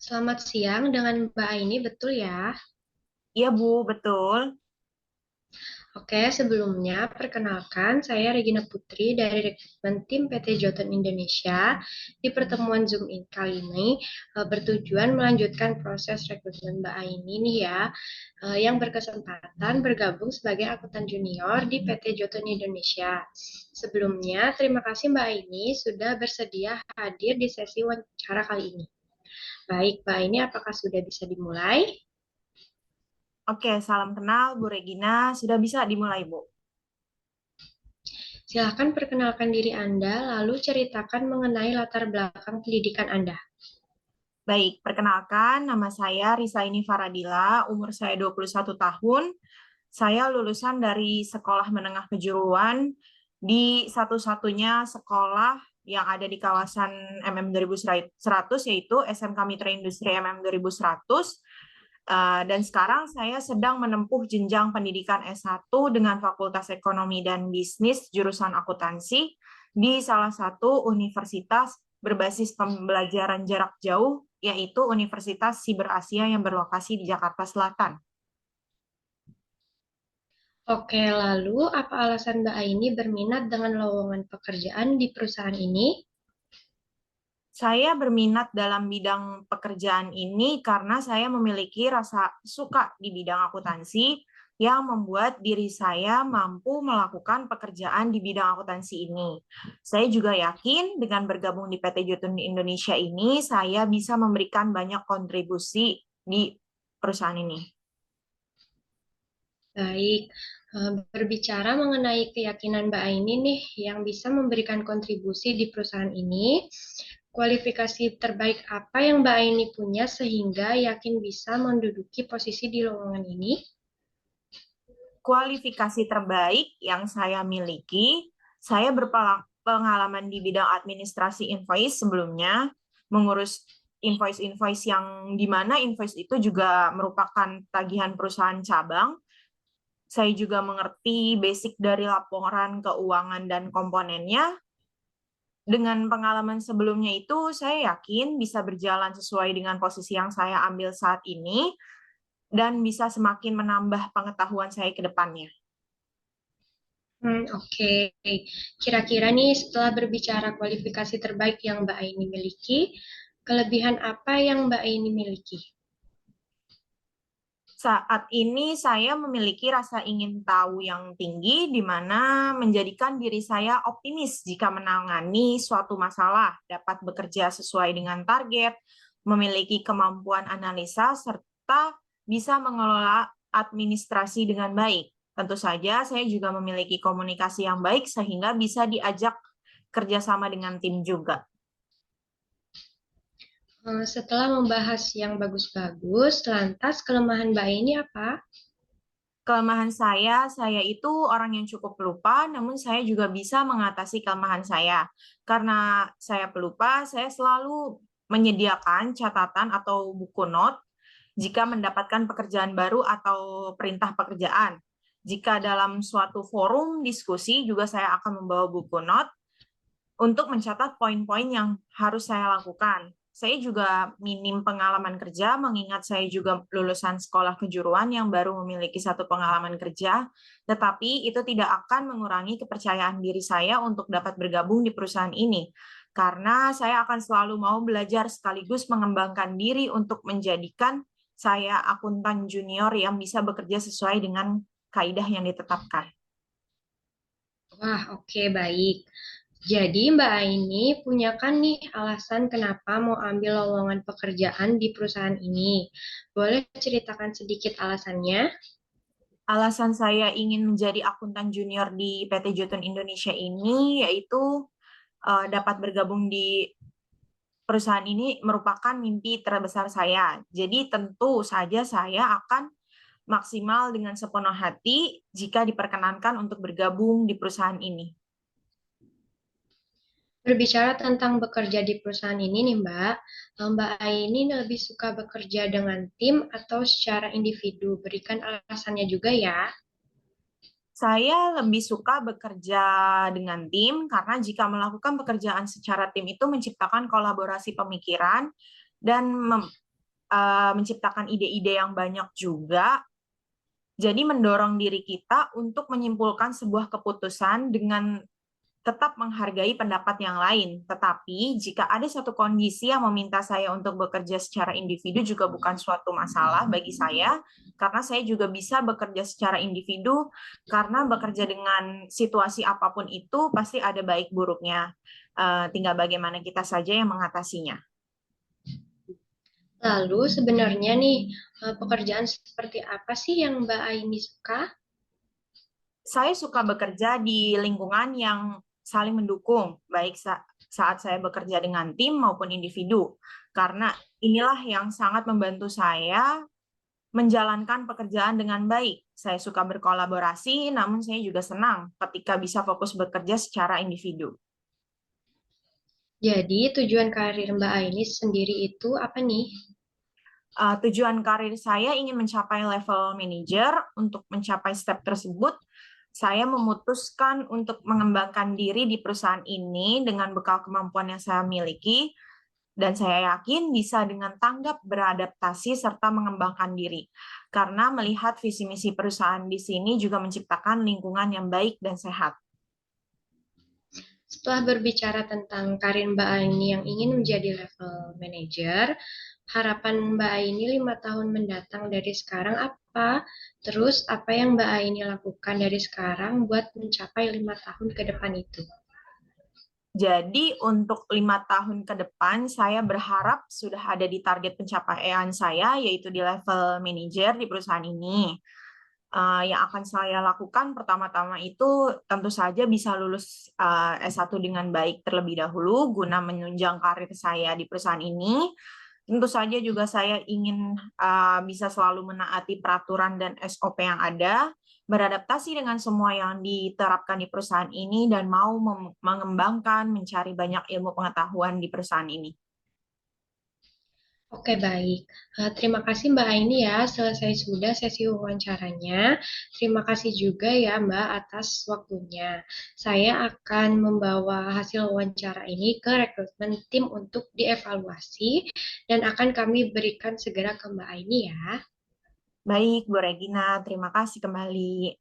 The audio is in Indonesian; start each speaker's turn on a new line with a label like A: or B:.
A: Selamat siang dengan Mbak Aini, betul ya?
B: Iya Bu, betul.
A: Oke, sebelumnya perkenalkan saya Regina Putri dari rekrutmen tim PT Jotun Indonesia. Di pertemuan Zoom kali ini bertujuan melanjutkan proses rekrutmen Mbak Aini nih ya, yang berkesempatan bergabung sebagai akuntan junior di PT Jotun Indonesia. Sebelumnya, terima kasih Mbak Aini sudah bersedia hadir di sesi wawancara kali ini. Baik, Mbak Aini, apakah sudah bisa dimulai?
B: Oke, salam kenal Bu Regina. Sudah bisa dimulai Bu.
A: Silakan perkenalkan diri Anda, lalu ceritakan mengenai latar belakang pendidikan Anda.
B: Baik, perkenalkan nama saya Risaini Faradila, umur saya 21 tahun. Saya lulusan dari Sekolah Menengah Kejuruan di satu-satunya sekolah yang ada di kawasan MM 2100 yaitu SMK Mitra Industri MM 2100. Dan sekarang saya sedang menempuh jenjang pendidikan S1 dengan Fakultas Ekonomi dan Bisnis jurusan akuntansi di salah satu universitas berbasis pembelajaran jarak jauh, yaitu Universitas Siber Asia yang berlokasi di Jakarta Selatan.
A: Oke, lalu apa alasan Mbak Aini berminat dengan lowongan pekerjaan di perusahaan ini?
B: Saya berminat dalam bidang pekerjaan ini karena saya memiliki rasa suka di bidang akuntansi yang membuat diri saya mampu melakukan pekerjaan di bidang akuntansi ini. Saya juga yakin dengan bergabung di PT Jotun Indonesia ini, saya bisa memberikan banyak kontribusi di perusahaan ini.
A: Baik, berbicara mengenai keyakinan Mbak Aini nih yang bisa memberikan kontribusi di perusahaan ini, kualifikasi terbaik apa yang Mbak Aini punya sehingga yakin bisa menduduki posisi di lowongan ini?
B: Kualifikasi terbaik yang saya miliki, saya berpengalaman di bidang administrasi invoice sebelumnya, mengurus invoice-invoice yang di mana invoice itu juga merupakan tagihan perusahaan cabang. Saya juga mengerti basic dari laporan keuangan dan komponennya. Dengan pengalaman sebelumnya itu, saya yakin bisa berjalan sesuai dengan posisi yang saya ambil saat ini dan bisa semakin menambah pengetahuan saya ke depannya.
A: Oke. Kira-kira nih setelah berbicara kualifikasi terbaik yang Mbak Aini miliki, kelebihan apa yang Mbak Aini miliki?
B: Saat ini saya memiliki rasa ingin tahu yang tinggi, di mana menjadikan diri saya optimis jika menangani suatu masalah, dapat bekerja sesuai dengan target, memiliki kemampuan analisa, serta bisa mengelola administrasi dengan baik. Tentu saja saya juga memiliki komunikasi yang baik sehingga bisa diajak kerjasama dengan tim juga.
A: Setelah membahas yang bagus-bagus, lantas kelemahan Mbak Aini apa?
B: Kelemahan saya itu orang yang cukup pelupa, namun saya juga bisa mengatasi kelemahan saya. Karena saya pelupa, saya selalu menyediakan catatan atau buku not jika mendapatkan pekerjaan baru atau perintah pekerjaan. Jika dalam suatu forum diskusi, juga saya akan membawa buku not untuk mencatat poin-poin yang harus saya lakukan. Saya juga minim pengalaman kerja, mengingat saya juga lulusan sekolah kejuruan yang baru memiliki satu pengalaman kerja, tetapi itu tidak akan mengurangi kepercayaan diri saya untuk dapat bergabung di perusahaan ini, karena saya akan selalu mau belajar sekaligus mengembangkan diri untuk menjadikan saya akuntan junior yang bisa bekerja sesuai dengan kaidah yang ditetapkan.
A: Wah, oke, baik. Jadi Mbak Aini punya kan nih alasan kenapa mau ambil lowongan pekerjaan di perusahaan ini. Boleh ceritakan sedikit alasannya?
B: Alasan saya ingin menjadi akuntan junior di PT Jotun Indonesia ini yaitu dapat bergabung di perusahaan ini merupakan mimpi terbesar saya. Jadi tentu saja saya akan maksimal dengan sepenuh hati jika diperkenankan untuk bergabung di perusahaan ini.
A: Berbicara tentang bekerja di perusahaan ini nih Mbak, Mbak Aini lebih suka bekerja dengan tim atau secara individu? Berikan alasannya juga ya.
B: Saya lebih suka bekerja dengan tim karena jika melakukan pekerjaan secara tim itu menciptakan kolaborasi pemikiran dan menciptakan ide-ide yang banyak juga. Jadi mendorong diri kita untuk menyimpulkan sebuah keputusan dengan tetap menghargai pendapat yang lain. Tetapi jika ada satu kondisi yang meminta saya untuk bekerja secara individu juga bukan suatu masalah bagi saya, karena saya juga bisa bekerja secara individu, karena bekerja dengan situasi apapun itu pasti ada baik buruknya. Tinggal bagaimana kita saja yang mengatasinya.
A: Lalu sebenarnya nih, pekerjaan seperti apa sih yang Mbak Aini suka?
B: Saya suka bekerja di lingkungan yang saling mendukung, baik saat saya bekerja dengan tim maupun individu. Karena inilah yang sangat membantu saya menjalankan pekerjaan dengan baik. Saya suka berkolaborasi, namun saya juga senang ketika bisa fokus bekerja secara individu.
A: Jadi tujuan karir Mbak Aini sendiri itu apa nih?
B: Tujuan karir saya ingin mencapai level manager. Untuk mencapai step tersebut, saya memutuskan untuk mengembangkan diri di perusahaan ini dengan bekal kemampuan yang saya miliki, dan saya yakin bisa dengan tanggap beradaptasi serta mengembangkan diri. Karena melihat visi misi perusahaan di sini juga menciptakan lingkungan yang baik dan sehat.
A: Setelah berbicara tentang karir Mbak Aini yang ingin menjadi level manager, harapan Mbak Aini 5 tahun mendatang dari sekarang apa? Terus apa yang Mbak Aini lakukan dari sekarang buat mencapai 5 tahun ke depan itu?
B: Jadi untuk 5 tahun ke depan, saya berharap sudah ada di target pencapaian saya, yaitu di level manager di perusahaan ini. Yang akan saya lakukan pertama-tama itu tentu saja bisa lulus S1 dengan baik terlebih dahulu, guna menunjang karir saya di perusahaan ini. Tentu saja juga saya ingin bisa selalu menaati peraturan dan SOP yang ada, beradaptasi dengan semua yang diterapkan di perusahaan ini, dan mau mengembangkan, mencari banyak ilmu pengetahuan di perusahaan ini.
A: Oke, baik. Terima kasih Mbak Aini ya, selesai sudah sesi wawancaranya. Terima kasih juga ya Mbak atas waktunya. Saya akan membawa hasil wawancara ini ke rekrutmen tim untuk dievaluasi dan akan kami berikan segera ke Mbak Aini ya.
B: Baik, Bu Regina, terima kasih kembali.